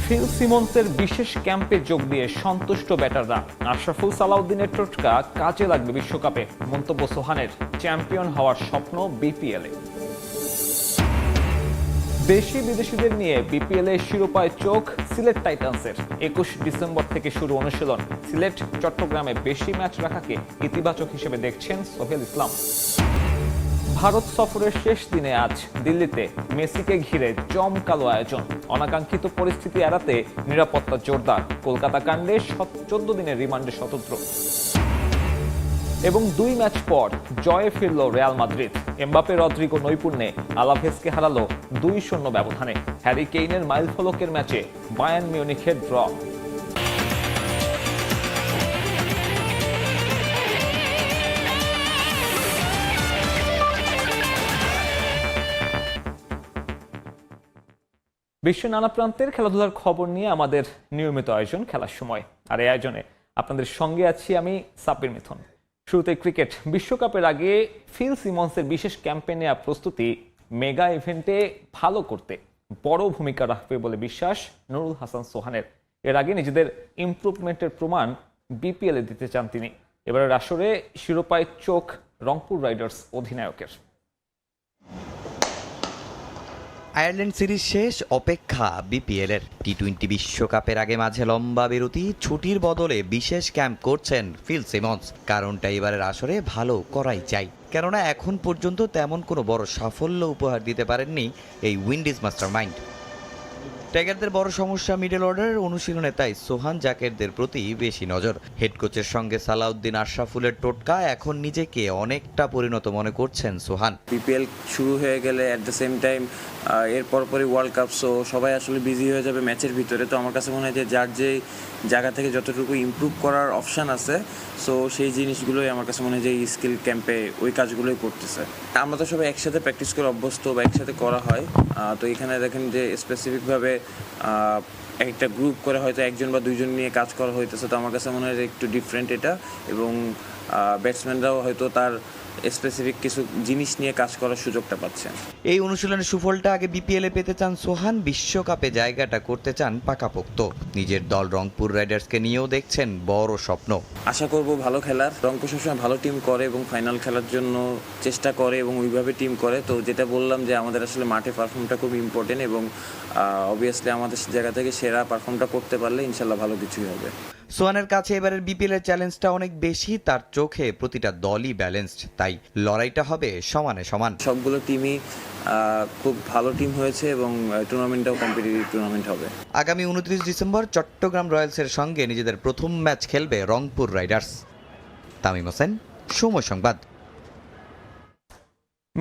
Feel সিমন্সের বিশেষ ক্যাম্পে যোগ দিয়ে সন্তুষ্ট ব্যাটাররা। আশরাফুল সালাউদ্দিনের টোটকা কাজে লাগবে বিশ্বকাপে, মন্তব্য সোহানের। চ্যাম্পিয়ন হওয়ার স্বপ্ন বিপিএলে। দেশি বিদেশিদের নিয়ে বিপিএল এ শিরোপায় চোখ সিলেট টাইটান্সের। 21 ডিসেম্বর থেকে শুরু অনুশীলন। সিলেট চট্টগ্রামে বেশি ম্যাচ রাখাকে ইতিবাচক হিসেবে দেখছেন সোহেল ইসলাম। ভারত সফরের শেষ দিনে আজ দিল্লিতে মেসিকে ঘিরে জমকালো আয়োজন। অনাকাঙ্ক্ষিত পরিস্থিতি এড়াতে নিরাপত্তা জোরদার। কলকাতা কাণ্ডে 14 দিনের রিমান্ডে স্বতন্ত্র। এবং 2 ম্যাচ পর জয়ে ফিরল রিয়াল মাদ্রিদ। এমবাপে রদ্রিগো নৈপুণ্যে আলাভেসকে হারালো 2-0 ব্যবধানে। হ্যারি কেইনের মাইলফলকের ম্যাচে বায়ার্ন মিউনিখের ড্র। বিশ্বের নানা প্রান্তের খেলাধুলার খবর নিয়ে আমাদের নিয়মিত আয়োজন খেলার সময়। আর এই আয়োজনে আপনাদের সঙ্গে আছি আমি সাব্বির মিথুন। শুরুতে ক্রিকেট। বিশ্বকাপের আগে ফিল সিমন্সের বিশেষ ক্যাম্পে নেওয়া প্রস্তুতি মেগা ইভেন্টে ভালো করতে বড় ভূমিকা রাখবে বলে বিশ্বাস নুরুল হাসান সোহানের। এর আগে নিজেদের ইমপ্রুভমেন্টের প্রমাণ বিপিএলে দিতে চান তিনি। এবারের আসরে শিরোপায় চোখ রংপুর রাইডার্স অধিনায়কের। আয়ারল্যান্ড সিরিজ শেষ, অপেক্ষা বিপিএলের। টি-20 বিশ্বকাপের আগে মাঝে লম্বা বিরতি, ছুটির বদলে বিশেষ ক্যাম্প করছেন ফিল সিমন্স। কারণটা এবারের আসরে ভালো করাই চাই, কেননা এখন পর্যন্ত তেমন কোনো বড় সাফল্য উপহার দিতে পারেননি এই উইন্ডিজ মাস্টারমাইন্ড। টাইগারদের বড় সমস্যা মিডল অর্ডারের অনুশীলনে, তাই সোহান জাকেরদের প্রতি বেশি নজর। হেড কোচের সঙ্গে সালাউদ্দিন আশরাফুলের টোটকা এখন নিজেকে অনেকটা পরিণত মনে করছেন সোহান। বিপিএল শুরু হয়ে গেলে অ্যাট দ্য সেম টাইম এর পরপরই ওয়ার্ল্ড কাপ, সো সবাই আসলে বিজি হয়ে যাবে ম্যাচের ভিতরে। তো আমার কাছে মনে হয় যে যার যে জায়গা থেকে যতটুকু ইমপ্রুভ করার অপশান আছে, সো সেই জিনিসগুলোই আমার কাছে মনে হয় যে এই স্কিল ক্যাম্পে ওই কাজগুলোই করতেছে। আমরা তো সবাই একসাথে প্র্যাকটিস করে অভ্যস্ত বা একসাথে করা হয়। তো এখানে দেখেন যে স্পেসিফিকভাবে একটা গ্রুপ করে হয়তো একজন বা দুইজন নিয়ে কাজ করা হইতেছে। তো আমার কাছে মনে হয় যে একটু ডিফারেন্ট এটা, এবং ব্যাটসম্যানরাও হয়তো তার স্পেসিফিক কিছু জিনিস নিয়ে কাজ করার সুযোগটা পাচ্ছেন। এই অনুশীলনের সুফলটা আগে বিপিএলে পেতে চান সোহান। বিশ্বকাপে জায়গাটা করতে চান পাকাপোক্ত। নিজের দল রংপুর রাইডার্সকে নিয়েও দেখছেন বড় স্বপ্ন। আশা করব ভালো খেলার। রংপুর সবসময় ভালো টিম করে এবং ফাইনাল খেলার জন্য চেষ্টা করে এবং ওইভাবে টিম করে। তো যেটা বললাম যে আমাদের আসলে মাঠে পারফর্মটা খুব ইম্পর্টেন্ট, এবং অবভিয়াসলি আমাদের জায়গা থেকে সেরা পারফর্মটা করতে পারলে ইনশাল্লাহ ভালো কিছুই হবে। সোহানের কাছে এবারের বিপিএলের চ্যালেঞ্জটা অনেক বেশি। তার চোখে প্রতিটা দলই ব্যালেন্সড, তাই লড়াইটা হবে সমানে সমান। সবগুলো টিমই খুব ভালো টিম হয়েছে এবং টুর্নামেন্টটাও কম্পিটিটিভ টুর্নামেন্ট হবে। আগামী 29 ডিসেম্বর চট্টগ্রাম রয়্যালসের সঙ্গে নিজেদের প্রথম ম্যাচ খেলবে রংপুর রাইডার্স। তামিম হোসেন, সময় সংবাদ।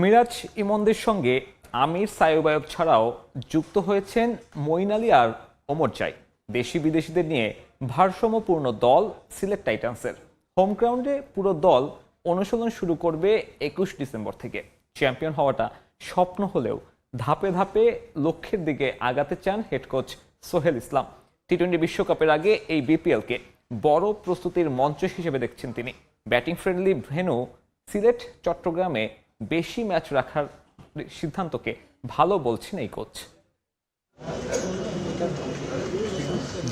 মিরাজ ইমনদের সঙ্গে আমির সায়ুবায়ব ছাড়াও যুক্ত হয়েছেন মঈন আলী আর ওমর জাই। দেশি বিদেশিদের নিয়ে ভারসাম্যপূর্ণ দল সিলেট টাইটান্সের। হোম গ্রাউন্ডে পুরো দল অনুশীলন শুরু করবে 21 ডিসেম্বর থেকে। চ্যাম্পিয়ন হওয়াটা স্বপ্ন হলেও ধাপে ধাপে লক্ষ্যের দিকে আগাতে চান হেড কোচ সোহেল ইসলাম। টি-20 বিশ্বকাপের আগে এই বিপিএলকে বড় প্রস্তুতির মঞ্চ হিসেবে দেখছেন তিনি। ব্যাটিং ফ্রেন্ডলি ভেন্যু সিলেট চট্টগ্রামে বেশি ম্যাচ রাখার সিদ্ধান্তকে ভালো বলছেন এই কোচ।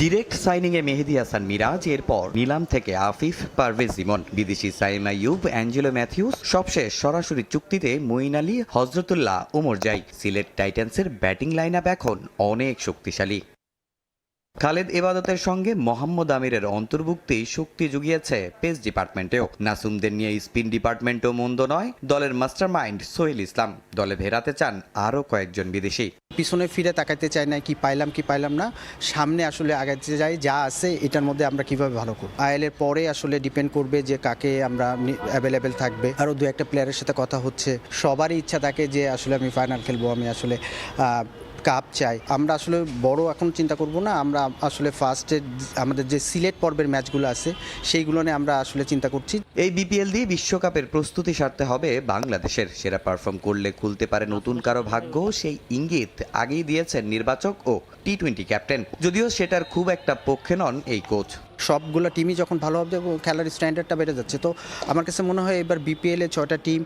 ডিরেক্ট সাইনিংয়ে মেহেদী হাসান মিরাজ, এরপর নিলাম থেকে আফিফ, পারভেজ ইমন, বিদেশি সাইম আইয়ুব, অ্যাঞ্জেলো ম্যাথিউস, সবশেষ সরাসরি চুক্তিতে মঈন আলী, হজরতুল্লাহ, ওমর জাই। সিলেট টাইটান্সের ব্যাটিং লাইন আপ এখন অনেক শক্তিশালী। খালেদ এবাদতের সঙ্গে মোহাম্মদ আমিরের অন্তর্ভুক্তি শক্তি জুগিয়েছে পেস ডিপার্টমেন্টেও। নাসুমদের নিয়ে স্পিন ডিপার্টমেন্টও মন্দ নয়। দলের মাস্টারমাইন্ড সোহেল ইসলাম দলে ভেড়াতে চান আরও কয়েকজন বিদেশি। পিছনে ফিরে তাকাইতে চাই না, কি পাইলাম না, সামনে আসলে আগাতে যাই। যা আছে এটার মধ্যে আমরা কিভাবে ভালো করব। আইএলের পরে আসলে ডিপেন্ড করবে যে কাকে আমরা অ্যাভেলেবেল থাকবে। আরও 2-1 প্লেয়ারের সাথে কথা হচ্ছে। সবারই ইচ্ছা থাকে যে আসলে আমি ফাইনাল খেলবো, আমি আসলে কাপ চাই। আমরা আসলে বড় এখন চিন্তা করব না, আমরা আসলে ফার্স্টে আমাদের যে সিলেট পর্বের ম্যাচগুলো আছে সেইগুলো নিয়ে আমরা আসলে চিন্তা করছি। এই বিপিএল দিয়ে বিশ্বকাপের প্রস্তুতি সারতে হবে বাংলাদেশের। সেরা পারফর্ম করলে খুলতে পারে নতুন কারো ভাগ্য, সেই ইঙ্গিত আগেই দিয়েছেন নির্বাচক ও টি-20 ক্যাপ্টেন। যদিও সেটার খুব একটা পক্ষে নন এই কোচ। সবগুলো টিমই যখন ভালো হবে এবং খেলার স্ট্যান্ডার্ডটা বেড়ে যাচ্ছে, তো আমার কাছে মনে হয় এবার বিপিএলে 6টা টিম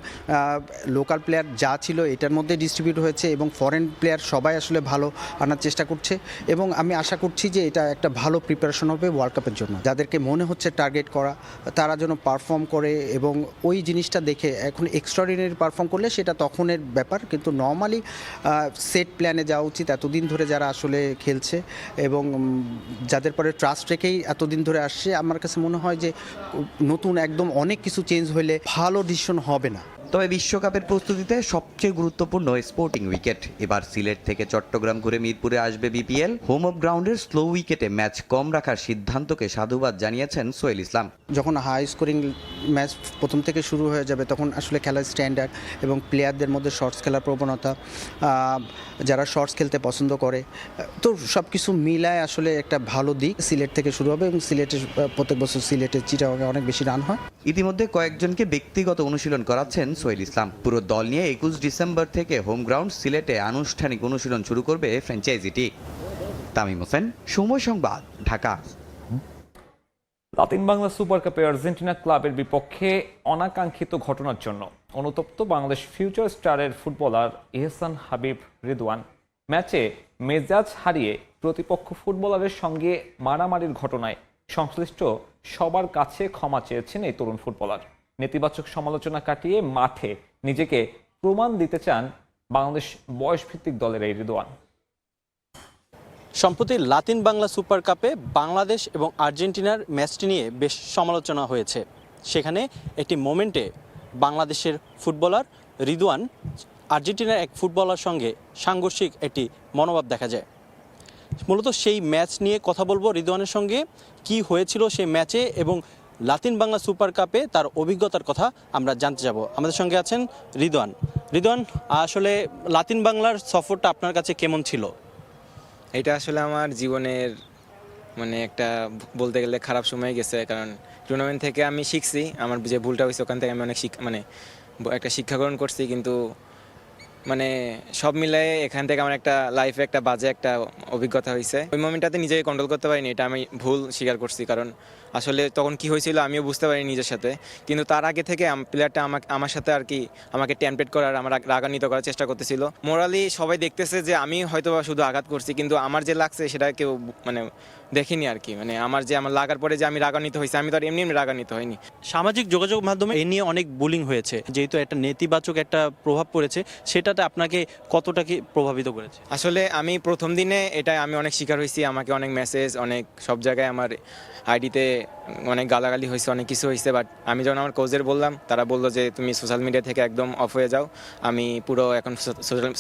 লোকাল প্লেয়ার যা ছিল এটার মধ্যে ডিস্ট্রিবিউট হয়েছে এবং ফরেন প্লেয়ার সবাই আসলে ভালো আনার চেষ্টা করছে এবং আমি আশা করছি যে এটা একটা ভালো প্রিপারেশন হবে ওয়ার্ল্ড কাপের জন্য। যাদেরকে মনে হচ্ছে টার্গেট করা তারা যেন পারফর্ম করে এবং ওই জিনিসটা দেখে এখন এক্সট্রাঅর্ডিনারি পারফর্ম করলে সেটা তখনের ব্যাপার, কিন্তু নর্মালি সেট প্ল্যানে যাওয়া উচিত। এতদিন ধরে যারা আসলে খেলছে এবং যাদের পরে ট্রাস্ট রেখেই এতদিন ধরে আসছে, আমার কাছে মনে হয় যে নতুন একদম অনেক কিছু চেঞ্জ হলে ভালো ডিসিশন হবে না। তবে বিশ্বকাপের প্রস্তুতিতে সবচেয়ে গুরুত্বপূর্ণ স্পোর্টিং উইকেট। এবার সিলেট থেকে চট্টগ্রাম ঘুরে মিরপুরে আসবে বিপিএল। হোম অফ গ্রাউন্ডের স্লো উইকেটে ম্যাচ কম রাখার সিদ্ধান্তকে সাধুবাদ জানিয়েছেন সোহেল ইসলাম। যখন হাই স্কোরিং ম্যাচ প্রথম থেকে শুরু হয়ে যাবে তখন আসলে খেলার স্ট্যান্ডার্ড এবং প্লেয়ারদের মধ্যে শর্টস খেলার প্রবণতা, যারা শর্টস খেলতে পছন্দ করে, তো সব কিছু মিলায় আসলে একটা ভালো দিক সিলেট থেকে শুরু হবে এবং সিলেটের প্রত্যেক বছর সিলেটের চিটাগাঙে অনেক বেশি রান হয়। ইতিমধ্যে কয়েকজনকে ব্যক্তিগত অনুশীলন করাচ্ছেন সোহেল ইসলাম। পুরো দল নিয়ে 21 ডিসেম্বর থেকে হোম গ্রাউন্ড সিলেটে আনুষ্ঠানিক অনুশীলন শুরু করবে ফ্র্যাঞ্চাইজিটি। তামিম হোসেন, সময় সংবাদ, ঢাকা। লাতিন বাংলা সুপার কাপে আর্জেন্টিনা ক্লাবের বিপক্ষে অনাকাঙ্ক্ষিত ঘটনার জন্য অনুতপ্ত বাংলাদেশ ফিউচার স্টারের ফুটবলার এহসান হাবিব রিদওয়ান। ম্যাচে মেজাজ হারিয়ে প্রতিপক্ষ ফুটবলারের সঙ্গে মারামারির ঘটনায় সংশ্লিষ্ট সবার কাছে ক্ষমা চেয়েছেন এই তরুণ ফুটবলার। নেতিবাচক সমালোচনা কাটিয়ে মাঠে নিজেকে প্রমাণ দিতে চান বাংলাদেশ বয়সভিত্তিক দলের এই রিদওয়ান। সম্প্রতি লাতিন বাংলা সুপার কাপে বাংলাদেশ এবং আর্জেন্টিনার ম্যাচটি নিয়ে বেশ সমালোচনা হয়েছে। সেখানে একটি মোমেন্টে বাংলাদেশের ফুটবলার রিদওয়ান আর্জেন্টিনার এক ফুটবলার সঙ্গে সাংঘর্ষিক একটি মনোভাব দেখা যায়। মূলত সেই ম্যাচ নিয়ে কথা বলবো রিদওয়ানের সঙ্গে, কি হয়েছিল সেই ম্যাচে এবং লাতিন বাংলা সুপার কাপে তার অভিজ্ঞতার কথা আমরা জানতে যাব। আমাদের সঙ্গে আছেন রিদওয়ান। রিদওয়ান, আসলে লাতিন বাংলার সফরটা আপনার কাছে কেমন ছিল? এটা আসলে আমার জীবনের একটা বলতে গেলে খারাপ সময় গেছে, কারণ টুর্নামেন্ট থেকে আমি শিখছি, আমার যে ভুলটা হয়েছে ওখান থেকে আমি অনেক একটা শিক্ষা গ্রহণ করছি, কিন্তু সব মিলাই এখান থেকে আমার একটা লাইফে একটা বাজে একটা অভিজ্ঞতা হয়েছে। ওই মোমেন্টটাতে নিজেকে কন্ট্রোল করতে পারিনি, এটা আমি ভুল স্বীকার করছি, কারণ আসলে তখন কি হয়েছিল আমিও বুঝতে পারিনি নিজের সাথে। কিন্তু তার আগে থেকে প্লেয়ারটা আমার সাথে আমাকে টেম্পলেট করার, আমার রাগান্বিত করার চেষ্টা করতেছিল। মোরালি সবাই দেখতেছে যে আমি হয়তো শুধু আঘাত করছি, কিন্তু আমার যে লাগছে সেটা কেউ দেখিনি আর কি। আমার লাগার পরে যে আমি রাগান্বিত হয়েছি, আমি তো আর এমনি রাগান্বিত হয়নি। সামাজিক যোগাযোগ মাধ্যমে এ নিয়ে অনেক বুলিং হয়েছে, যেহেতু একটা নেতিবাচক একটা প্রভাব পড়েছে, সেটাতে আপনাকে কতটা কি প্রভাবিত করেছে? আসলে আমি প্রথম দিনে আমি অনেক শিকার হয়েছি, আমাকে অনেক মেসেজ, অনেক সব জায়গায় আমার আইডিতে অনেক গালাগালি হয়েছে, অনেক কিছু হয়েছে। বাট আমি যখন আমার কোচের বললাম, তারা বললো যে তুমি সোশ্যাল মিডিয়া থেকে একদম অফ হয়ে যাও। আমি পুরো এখন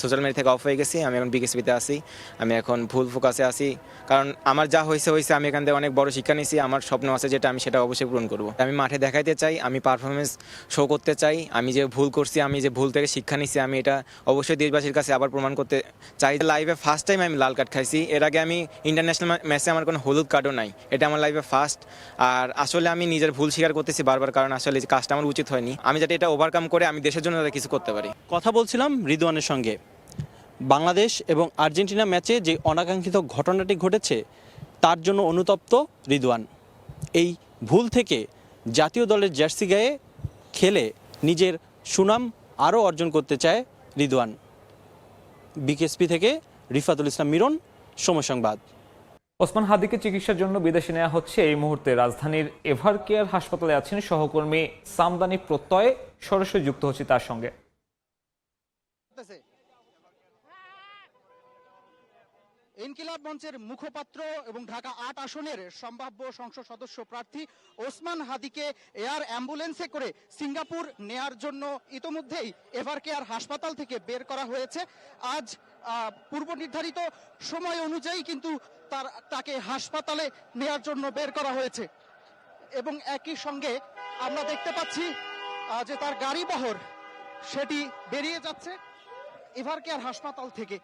সোশ্যাল মিডিয়া থেকে অফ হয়ে গেছি, আমি এখন বিকেএসপিতে আসি, আমি এখন ফুল ফোকাসে আসি, কারণ আমার যা হয়েছে আমি এখান থেকে অনেক বড় শিক্ষা নিয়েছি। আমার স্বপ্ন আছে যেটা আমি সেটা অবশ্যই পূরণ করবো। আমি মাঠে দেখাইতে চাই, আমি পারফরমেন্স শো করতে চাই, আমি যে ভুল করছি, আমি যে ভুল থেকে শিক্ষা নিচ্ছি, আমি এটা অবশ্যই দেশবাসীর কাছে আবার প্রমাণ করতে চাই। লাইফে ফার্স্ট টাইম আমি লাল কার্ড খাইছি, এর আগে আমি ইন্টারন্যাশনাল ম্যাচে আমার কোনো হলুদ কার্ডও নাই, এটা আমার লাইফে ফার্স্ট। আর আসলে আমি নিজের ভুল স্বীকার করতেছি বারবার, কারণ আসলে যে কাজটা আমার উচিত হয়নি, আমি যাতে এটা ওভারকাম করে আমি দেশের জন্য কিছু করতে পারি। কথা বলছিলাম রিদওয়ানের সঙ্গে। বাংলাদেশ এবং আর্জেন্টিনা ম্যাচে যে অনাকাঙ্ক্ষিত ঘটনাটি ঘটেছে তার জন্য অনুতপ্ত রিদওয়ান। এই ভুল থেকে জাতীয় দলের জার্সি গায়ে খেলে নিজের সুনাম আরও অর্জন করতে চায় রিদওয়ান। বিকেএসপি থেকে রিফাতুল ইসলাম মিরন, সময় সংবাদ। ওসমান হাদিকে চিকিৎসার জন্য বিদেশে নেওয়া হচ্ছে। এই মুহূর্তে রাজধানীর এভার কেয়ার হাসপাতালে আছেন সহকর্মী সামদানি প্রত্যয়। সরাসরি যুক্ত হচ্ছে তার সঙ্গে। ইনকিলাব মঞ্চের মুখপাত্র এবং ঢাকা ৮ আসনের সম্ভাব্য সংসদ সদস্য প্রার্থী ওসমান হাদিকে এয়ার অ্যাম্বুলেন্সে করে সিঙ্গাপুর নেয়ার জন্য ইতোমধ্যেই এভার কেয়ার হাসপাতাল থেকে বের করা হয়েছে। আজ পূর্ব নির্ধারিত সময় অনুযায়ী কিন্তু তাকে হাসপাতালে নেয়ার জন্য বের করা হয়েছে এবং একই সঙ্গে আমরা দেখতে পাচ্ছি যে তার গাড়ি বহর সেটি বেরিয়ে যাচ্ছে এভার কেয়ার হাসপাতাল থেকে।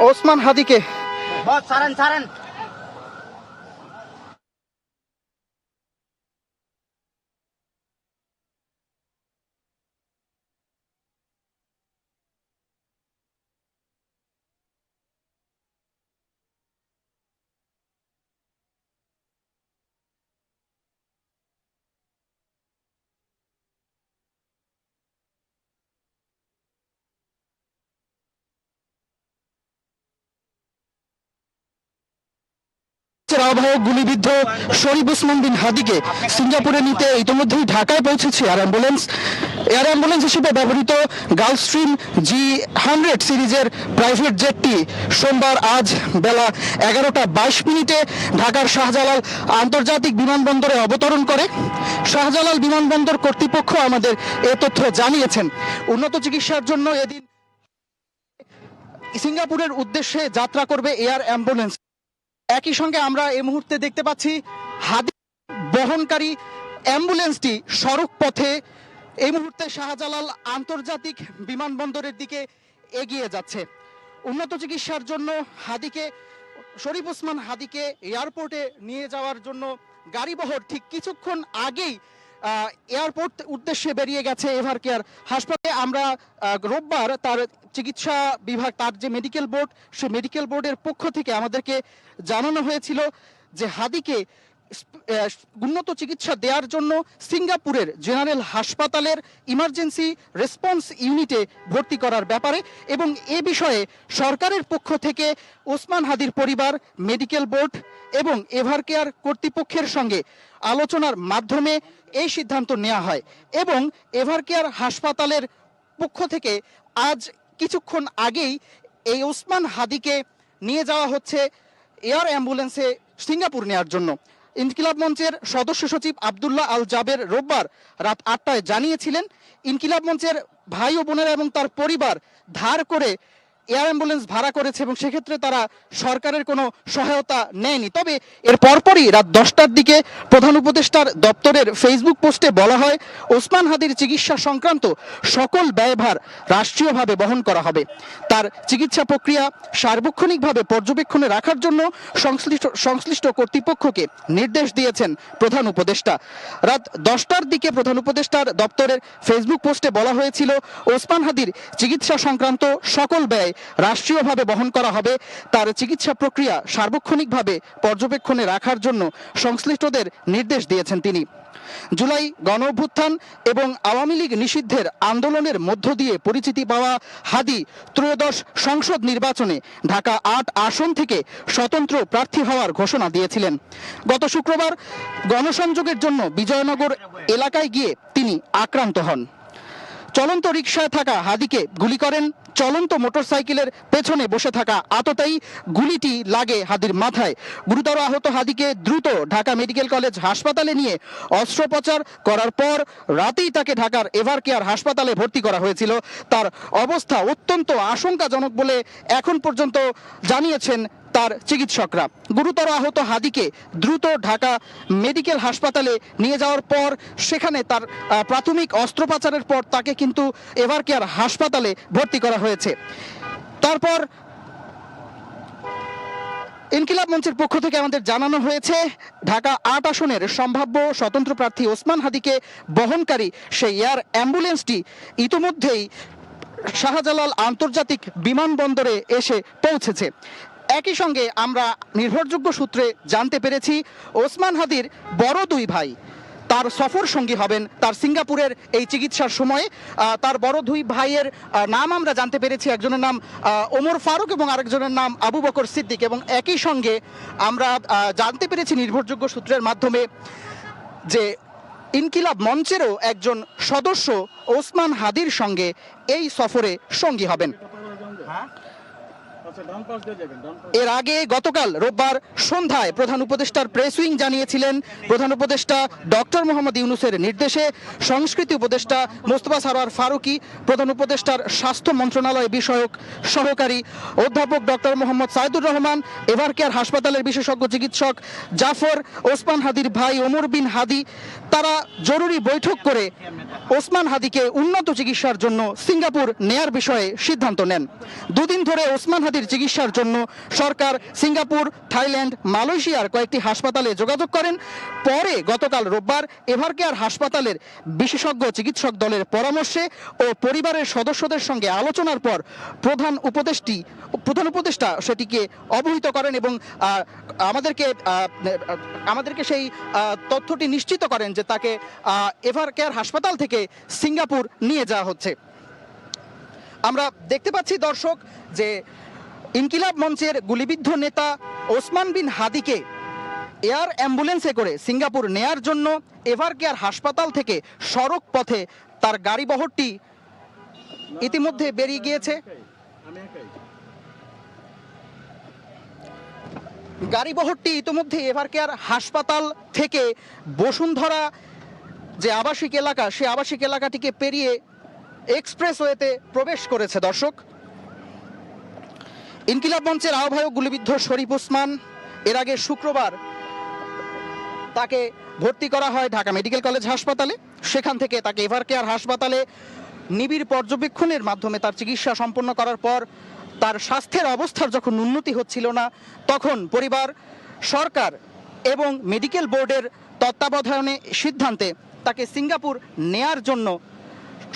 ওসমান হাদিকে ছাড়েন মঞ্চের আহ্বায়ক গুলিবিদ্ধ শরীফ ওসমান বিন হাদিকে সিঙ্গাপুরে নিতে ইতিমধ্যেই ঢাকায় পৌঁছেছে এয়ার অ্যাম্বুলেন্স। এয়ার অ্যাম্বুলেন্স হিসেবে ব্যবহৃত গালফস্ট্রিম G100 সিরিজের প্রাইভেট জেটটি সোমবার আজ বেলা 11টা 22 ঢাকার শাহজালাল আন্তর্জাতিক বিমানবন্দরে অবতরণ করে। শাহজালাল বিমানবন্দর কর্তৃপক্ষ আমাদের এ তথ্য জানিয়েছেন। উন্নত চিকিৎসার জন্য এদিন সিঙ্গাপুরের উদ্দেশ্যে যাত্রা করবে এয়ার অ্যাম্বুলেন্স। একই সঙ্গে আমরা এই মুহূর্তে দেখতে পাচ্ছি হাদি বহনকারী অ্যাম্বুলেন্সটি সড়ক পথে এই মুহূর্তে শাহজালাল আন্তর্জাতিক বিমানবন্দরের দিকে এগিয়ে যাচ্ছে। উন্নত চিকিৎসার জন্য শরীফ ওসমান হাদিকে এয়ারপোর্টে নিয়ে যাওয়ার জন্য গাড়িবহর ঠিক কিছুক্ষণ আগেই এয়ারপোর্ট উদ্দেশ্যে বেরিয়ে গেছে এভার কেয়ার হাসপাতালে। আমরা রোববার তার চিকিৎসা বিভাগ, তার যে মেডিকেল বোর্ড, সে মেডিকেল বোর্ডের পক্ষ থেকে আমাদেরকে জানানো হয়েছিল যে হাদিকে উন্নত চিকিৎসা দেওয়ার জন্য সিঙ্গাপুরের জেনারেল হাসপাতালের ইমার্জেন্সি রেসপন্স ইউনিটে ভর্তি করার ব্যাপারে, এবং এ বিষয়ে সরকারের পক্ষ থেকে ওসমান হাদির পরিবার, মেডিকেল বোর্ড এবং এভার কেয়ার কর্তৃপক্ষের সঙ্গে আলোচনার মাধ্যমে এই সিদ্ধান্ত নেওয়া হয়। এবং এভার কেয়ার হাসপাতালের পক্ষ থেকে আজ কিছুক্ষণ আগেই এই ওসমান হাদিকে নিয়ে যাওয়া হচ্ছে এয়ার অ্যাম্বুলেন্সে সিঙ্গাপুর নেওয়ার জন্য। ইনকিলাব মঞ্চের সদস্য সচিব আব্দুল্লাহ আল জাবের রোববার রাত 8টায় জানিয়েছিলেন ইনকিলাব মঞ্চের ভাই ও বোনেরা এবং তার পরিবার ধার করে এয়ার অ্যাম্বুলেন্স ভাড়া করেছে এবং সেক্ষেত্রে তারা সরকারের কোনো সহায়তা নেয়নি। তবে এর পরপরই রাত 10টার দিকে প্রধান উপদেষ্টার দপ্তরের ফেসবুক পোস্টে বলা হয় ওসমান হাদির চিকিৎসা সংক্রান্ত সকল ব্যয়ভার রাষ্ট্রীয়ভাবে বহন করা হবে। তার চিকিৎসা প্রক্রিয়া সার্বক্ষণিকভাবে পর্যবেক্ষণে রাখার জন্য সংশ্লিষ্ট কর্তৃপক্ষকে নির্দেশ দিয়েছেন প্রধান উপদেষ্টা। রাত 10টার দিকে প্রধান উপদেষ্টার দপ্তরের ফেসবুক পোস্টে বলা হয়েছিল ওসমান হাদির চিকিৎসা সংক্রান্ত সকল ব্যয় রাষ্ট্রীয়ভাবে বহন করা হবে। তার চিকিৎসা প্রক্রিয়া সার্বক্ষণিকভাবে পর্যবেক্ষণে রাখার জন্য সংশ্লিষ্টদের নির্দেশ দিয়েছেন তিনি। জুলাই গণ অভ্যুত্থান এবং আওয়ামী লীগ নিষিদ্ধের আন্দোলনের মধ্য দিয়ে পরিচিতি পাওয়া হাদি ত্রয়োদশ সংসদ নির্বাচনে ঢাকা 8 আসন থেকে স্বতন্ত্র প্রার্থী হওয়ার ঘোষণা দিয়েছিলেন। গত শুক্রবার গণসংযোগের জন্য বিজয়নগর এলাকায় গিয়ে তিনি আক্রান্ত হন। চলন্ত রিকশায় থাকা হাদিকে গুলি করেন চলন্ত মোটরসাইকেলের পেছনে বসে থাকা আততায়ী। গুলিটি লাগে হাদির মাথায়। গুরুতর আহত হাদিকে দ্রুত ঢাকা মেডিকেল কলেজ হাসপাতালে নিয়ে অস্ত্রোপচার করার পর রাতেই তাকে ঢাকার এভার কেয়ার হাসপাতালে ভর্তি করা হয়েছিল। তার অবস্থা অত্যন্ত আশঙ্কাজনক বলে এখন পর্যন্ত জানিয়েছেন তার চিকিৎসকরা। গুরুতর আহত হাদিকে দ্রুত ঢাকা মেডিকেল হাসপাতালে নিয়ে যাওয়ার পর সেখানে তার প্রাথমিক অস্ত্রোপচারের পর তাকে কিন্তু এভার কেয়ার হাসপাতালে ভর্তি করা হয়েছে। তারপর ইনকিলাব মঞ্চের পক্ষ থেকে আমাদের জানানো হয়েছে ঢাকা 8 আসনের সম্ভাব্য স্বতন্ত্র প্রার্থী ওসমান হাদিকে বহনকারী সেই এয়ার অ্যাম্বুলেন্সটি ইতোমধ্যেই শাহজালাল আন্তর্জাতিক বিমানবন্দরে এসে পৌঁছেছে। একই সঙ্গে আমরা নির্ভরযোগ্য সূত্রে জানতে পেরেছি ওসমান হাদির বড় দুই ভাই তার সফর সঙ্গী হবেন তার সিঙ্গাপুরের এই চিকিৎসার সময়ে। তার বড় দুই ভাইয়ের নাম আমরা জানতে পেরেছি, একজনের নাম ওমর ফারুক এবং আরেকজনের নাম আবু বকর সিদ্দিক। এবং একই সঙ্গে আমরা জানতে পেরেছি নির্ভরযোগ্য সূত্রের মাধ্যমে যে ইনকিলাব মঞ্চেরও একজন সদস্য ওসমান হাদির সঙ্গে এই সফরে সঙ্গী হবেন। এর আগে গতকাল রোববার সন্ধ্যায় প্রধান উপদেষ্টার প্রেস উইং জানিয়েছিলেন প্রধান উপদেষ্টা ডক্টর মোহাম্মদ ইউনূসের নির্দেশে সংস্কৃতি উপদেষ্টা মোস্তফা সরোয়ার ফারুকী, প্রধান উপদেষ্টার স্বাস্থ্য মন্ত্রণালয় বিষয়ক সহকারী অধ্যাপক doctor Mohammad Saidur Rahman, ever care হাসপাতালের বিশেষজ্ঞ চিকিৎসক জাফর, ওসমান হাদির ভাই ওমর বিন হাদি তারা জরুরি বৈঠক করে ওসমান হাদিকে উন্নত চিকিৎসার জন্য সিঙ্গাপুর নেয়ার বিষয়ে সিদ্ধান্ত নেন। দুদিন ধরে ওসমান হাদির চিকিৎসার জন্য সরকার সিঙ্গাপুর, থাইল্যান্ড, মালয়েশিয়ার কয়েকটি হাসপাতালে যোগাযোগ করেন। পরে গতকাল রোববার এভার কেয়ার হাসপাতালের বিশেষজ্ঞ চিকিৎসক দলের পরামর্শে ও পরিবারের সদস্যদের সঙ্গে আলোচনার পর প্রধান উপদেষ্টা সেটিকে অবহিত করেন এবং আমাদেরকে সেই তথ্যটি নিশ্চিত করেন যে তাকে এভার কেয়ার হাসপাতাল থেকে সিঙ্গাপুর নিয়ে যাওয়া হচ্ছে। আমরা দেখতে পাচ্ছি দর্শক যে ইনকিলাব মঞ্চের গুলিবিদ্ধ নেতা ওসমান বিন হাদিকে এয়ার অ্যাম্বুলেন্সে করে সিঙ্গাপুর নেয়ার জন্য এভারকেয়ার হাসপাতাল থেকে সড়ক পথে তার গাড়িবহরটি ইতিমধ্যে বেরিয়ে গিয়েছে। গাড়িবহরটি ইতিমধ্যে এভারকেয়ার হাসপাতাল থেকে বসুন্ধরা যে আবাসিক এলাকা, সে আবাসিক এলাকাটিকে পেরিয়ে এক্সপ্রেসওয়েতে প্রবেশ করেছে। দর্শক, ইনকিলাব মঞ্চের আহ্বায়ক গুলিবিদ্ধ শরীফ ওসমান, এর আগে শুক্রবার তাকে ভর্তি করা হয় ঢাকা মেডিকেল কলেজ হাসপাতালে। সেখান থেকে তাকে এভারকেয়ার হাসপাতালে নিবিড় পর্যবেক্ষণের মাধ্যমে তার চিকিৎসা সম্পন্ন করার পর তার স্বাস্থ্যের অবস্থার যখন উন্নতি হচ্ছিল না, তখন পরিবার, সরকার এবং মেডিকেল বোর্ডের তত্ত্বাবধানে সিদ্ধান্তে তাকে সিঙ্গাপুর নেয়ার জন্য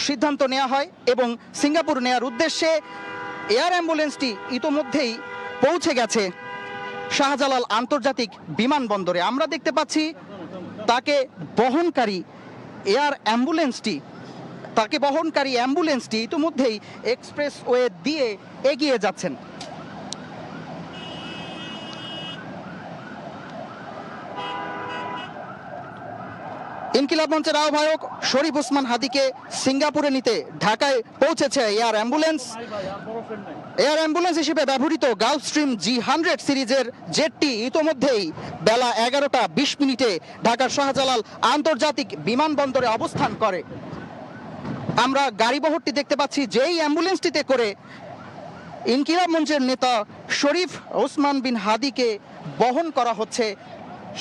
সিদ্ধান্ত নেওয়া হয় এবং সিঙ্গাপুর নেয়ার উদ্দেশ্যে এয়ার অ্যাম্বুলেন্সটি ইতোমধ্যেই পৌঁছে গেছে শাহজালাল আন্তর্জাতিক বিমানবন্দরে। আমরা দেখতে পাচ্ছি তাকে বহনকারী অ্যাম্বুলেন্সটি ইতিমধ্যেই এক্সপ্রেসওয়ে দিয়ে এগিয়ে যাচ্ছেন। ইনকিলাব মঞ্চের আহ্বায়ক শরীফ ওসমান হাদিকে সিঙ্গাপুরে নিতে ঢাকায় পৌঁছেছে এয়ার অ্যাম্বুলেন্স হিসেবে ব্যবহৃত গালফ স্ট্রিম G100 সিরিজের জেটটি ইতোমধ্যেই বেলা 11:20 ঢাকার শাহজালাল আন্তর্জাতিক বিমানবন্দরে অবস্থান করে। আমরা গাড়িবহরটি দেখতে পাচ্ছি, যেই অ্যাম্বুলেন্সটিতে করে ইনকিলাব মঞ্চের নেতা শরীফ ওসমান বিন হাদিকে বহন করা হচ্ছে,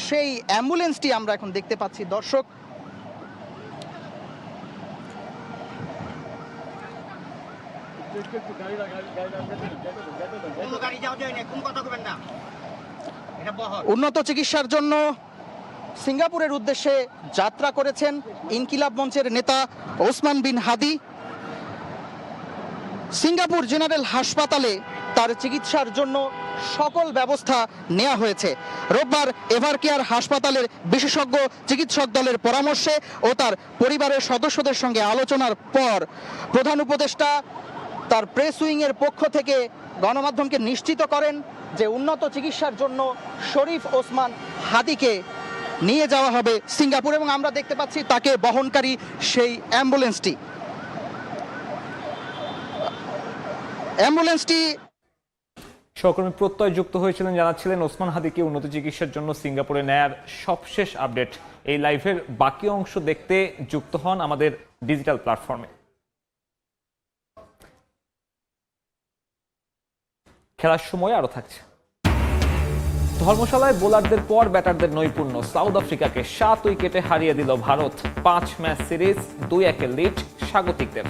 সেই অ্যাম্বুলেন্সটি আমরা এখন দেখতে পাচ্ছি। দর্শক, উন্নত চিকিৎসার জন্য সিঙ্গাপুরের উদ্দেশ্যে যাত্রা করেছেন ইনকিলাব মঞ্চের নেতা ওসমান বিন হাদি। সিঙ্গাপুর জেনারেল হাসপাতালে তার চিকিৎসার জন্য সকল ব্যবস্থা নেওয়া হয়েছে। রোববার এভারকেয়ার হাসপাতালের বিশেষজ্ঞ চিকিৎসক দলের পরামর্শে ও তার পরিবারের সদস্যদের সঙ্গে আলোচনার পর প্রধান উপদেষ্টা তার প্রেস উইংয়ের পক্ষ থেকে গণমাধ্যমকে নিশ্চিত করেন যে উন্নত চিকিৎসার জন্য শরীফ ওসমান হাদিকে নিয়ে যাওয়া হবে সিঙ্গাপুর, এবং আমরা দেখতে পাচ্ছি তাকে বহনকারী সেই অ্যাম্বুলেন্সটি সহকর্মী প্রত্যয় যুক্ত হয়েছিলেন, জানাচ্ছিলেন ওসমান হাদিকে উন্নত চিকিৎসার জন্য সিঙ্গাপুরে নেয়ার সবশেষ আপডেট। এই লাইভের বাকি অংশ দেখতে যুক্ত হন আমাদের ডিজিটাল প্ল্যাটফর্মে। খেলার সময় আরো থাকছে। ধর্মশালায় বোলারদের পর ব্যাটারদের নৈপুণ্য, সাউথ আফ্রিকাকে 7 উইকেটে হারিয়ে দিল ভারত। 5 ম্যাচ সিরিজ 2-1 লিড স্বাগতিকদের।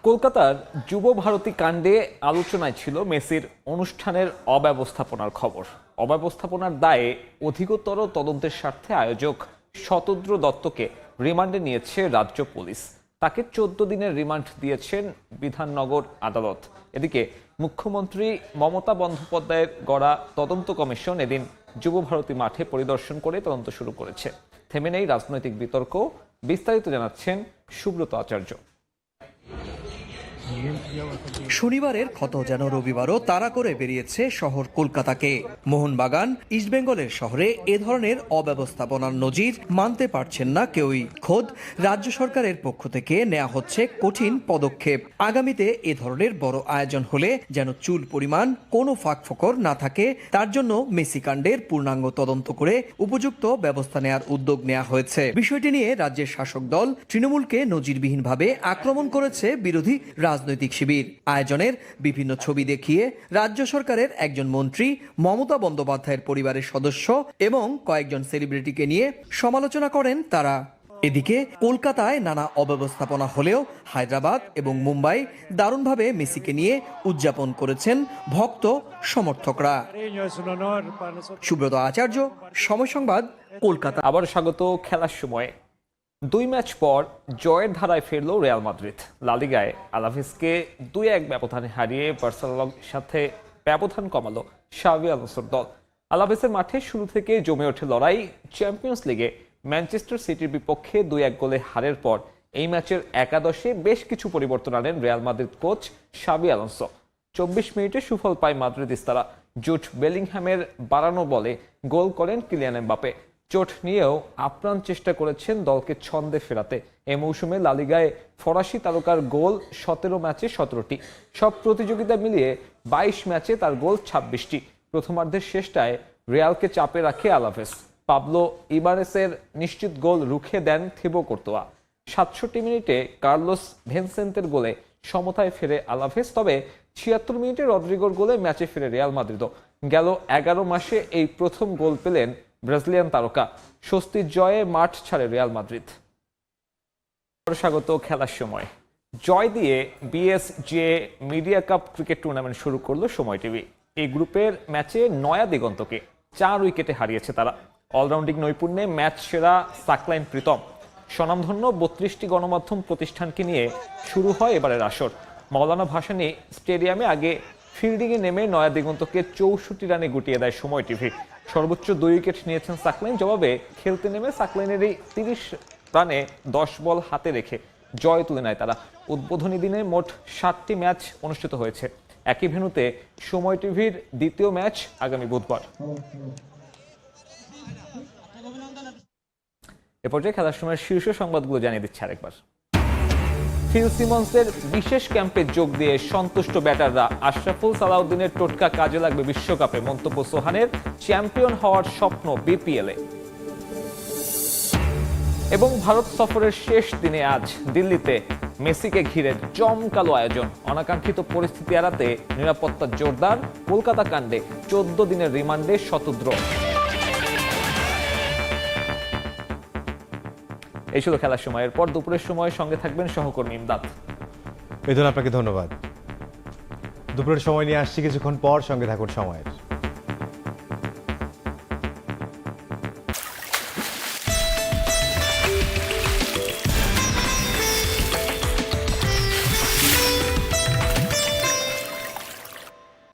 কলকাতার যুব ভারতী কাণ্ডে আলোচনায় ছিল মেসির অনুষ্ঠানের অব্যবস্থাপনার খবর। অব্যবস্থাপনার দায়ে অধিকতর তদন্তের স্বার্থে আয়োজক শতদ্র দত্তকে রিমান্ডে নিয়েছে রাজ্য পুলিশ। তাকে 14 দিনের রিমান্ড দিয়েছেন বিধাননগর আদালত। এদিকে মুখ্যমন্ত্রী মমতা বন্দ্যোপাধ্যায়ের গড়া তদন্ত কমিশন এদিন যুব ভারতী মাঠে পরিদর্শন করে তদন্ত শুরু করেছে। থেমে নেই রাজনৈতিক বিতর্ক। বিস্তারিত জানাচ্ছেন সুব্রত আচার্য। শনিবারের ক্ষত যেন রবিবারও তাড়া করে বেরিয়েছে শহর কলকাতাকে। মোহনবাগান, ইস্টবেঙ্গলের শহরে এ ধরনের অব্যবস্থাপনার নজির মানতে পারছেন না কেউই। খোদ রাজ্য সরকারের পক্ষ থেকে নেওয়া হচ্ছে কঠিন পদক্ষেপ। আগামীতে এ ধরনের বড় আয়োজন হলে যেন চুল পরিমাণ কোনো ফাঁকফোকর না থাকে, তার জন্য মেসি কাণ্ডের পূর্ণাঙ্গ তদন্ত করে উপযুক্ত ব্যবস্থা নেওয়ার উদ্যোগ নেওয়া হয়েছে। বিষয়টি নিয়ে রাজ্যের শাসক দল তৃণমূলকে নজিরবিহীনভাবে আক্রমণ করেছে বিরোধী রাজনৈতিক শিবির। আয়োজনের বিভিন্ন ছবি দেখিয়ে রাজ্য সরকারের একজন মন্ত্রী, মমতা বন্দ্যোপাধ্যায়ের পরিবারের সদস্য এবং কয়েকজন সেলিব্রিটিকে নিয়ে সমালোচনা করেন তারা। এদিকে কলকাতায় নানা অব্যবস্থাপনা হলেও হায়দ্রাবাদ এবং মুম্বাই দারুণভাবে মেসিকে নিয়ে উদযাপন করেছেন ভক্ত সমর্থকরা। সুব্রত আচার্য, সময় সংবাদ, কলকাতা। আবার স্বাগত খেলার সময়। 2 ম্যাচ পর জয়ের ধারায় ফিরল রিয়াল মাদ্রিদ। লা লিগায় আলাভেসকে 2-1 ব্যবধানে হারিয়ে বার্সেলোনার সাথে ব্যবধান কমালো শাভি আলোনসোর দল। আলাভেসের মাঠে শুরু থেকে জমে ওঠে লড়াই। চ্যাম্পিয়ন্স লিগে ম্যানচেস্টার সিটির বিপক্ষে 2-1 গোলে হারের পর এই ম্যাচের একাদশে বেশ কিছু পরিবর্তন আনেন Real Madrid coach Xavi Alonso. 24 মিনিটে সুফল পায় মাদ্রিদিস্তারা। জুট বেলিংহ্যামের বাড়ানো বলে গোল করেন কিলিয়ান এমবাপে। চোট নিয়েও আপ্রাণ চেষ্টা করেছেন দলকে ছন্দে ফেরাতে। এ মৌসুমে লা লিগায় ফরাসি তারকার গোল 17 ম্যাচে 17টি। সব প্রতিযোগিতা মিলিয়ে 22 ম্যাচে তার গোল 26টি। প্রথমার্ধের শেষটায় রিয়ালকে চাপে রাখে আলাভেস। পাবলো ইবারেসের নিশ্চিত গোল রুখে দেন থিবো কোর্তোয়া। 67 মিনিটে কার্লোস ভেনসেন্তের গোলে সমতায় ফেরে আলাভেস। তবে 76 মিনিটে রদ্রিগোর গোলে ম্যাচে ফিরে রিয়াল মাদ্রিদও। গেল 11 মাসে এই প্রথম গোল পেলেন ব্রাজিলিয়ান তারকা। স্বস্তির জয়ে মাঠ ছাড়ে রিয়াল মাদ্রিদ। স্বাগত খেলার সময়। জয় দিয়ে BSJ media cup cricket tournament শুরু করলো সময় টিভি। এই গ্রুপের ম্যাচে নয়া দিগন্তকে 4 উইকেটে হারিয়েছে তারা। অলরাউন্ডিং নৈপুণ্যে ম্যাচ সেরা সাকলাইন প্রীতম। স্বনামধন্য 32টি গণমাধ্যম প্রতিষ্ঠানকে নিয়ে শুরু হয় এবারের আসর। মাওলানা ভাসানী স্টেডিয়ামে আগে ফিল্ডিংয়ে নেমে নয়া দিগন্তকে 64 রানে গুটিয়ে দেয় সময় টিভি। সর্বোচ্চ 2 উইকেট নিয়েছেন সাকলাইন। জবাবে খেলতে নেমে সাকলাইনের এই 30 রানে 10 বল হাতে রেখে জয় তুলে নেয় তারা। উদ্বোধনী দিনে মোট 7টি ম্যাচ অনুষ্ঠিত হয়েছে। একই ভেন্যুতে সময় টিভির দ্বিতীয় ম্যাচ আগামী বুধবার। এ পর্যায়ে খেলার সময়ের শীর্ষ সংবাদগুলো জানিয়ে দিচ্ছে আরেকবার। ফিল সিমন্সের বিশেষ ক্যাম্পে যোগ দিয়ে সন্তুষ্ট ব্যাটাররা। আশরাফুল সালাউদ্দিনের টোটকা কাজে লাগবে বিশ্বকাপে, মন্তব্য সোহানের। চ্যাম্পিয়ন হওয়ার স্বপ্ন বিপিএলে। এবং ভারত সফরের শেষ দিনে আজ দিল্লিতে মেসিকে ঘিরে জমকালো আয়োজন। অনাকাঙ্ক্ষিত পরিস্থিতি এড়াতে নিরাপত্তা জোরদার। কলকাতা কাণ্ডে 14 দিনের রিমান্ডে শতদ্র। এই ছিল খেলার সময়ের পর দুপুরের সময় সঙ্গে থাকবেন সহকর্মী ইমদাদ। মিথুন, আপনাকে ধন্যবাদ। দুপুরের সময় নিয়ে আসছি কিছুক্ষণ পর, সঙ্গে থাকুন সময়ের।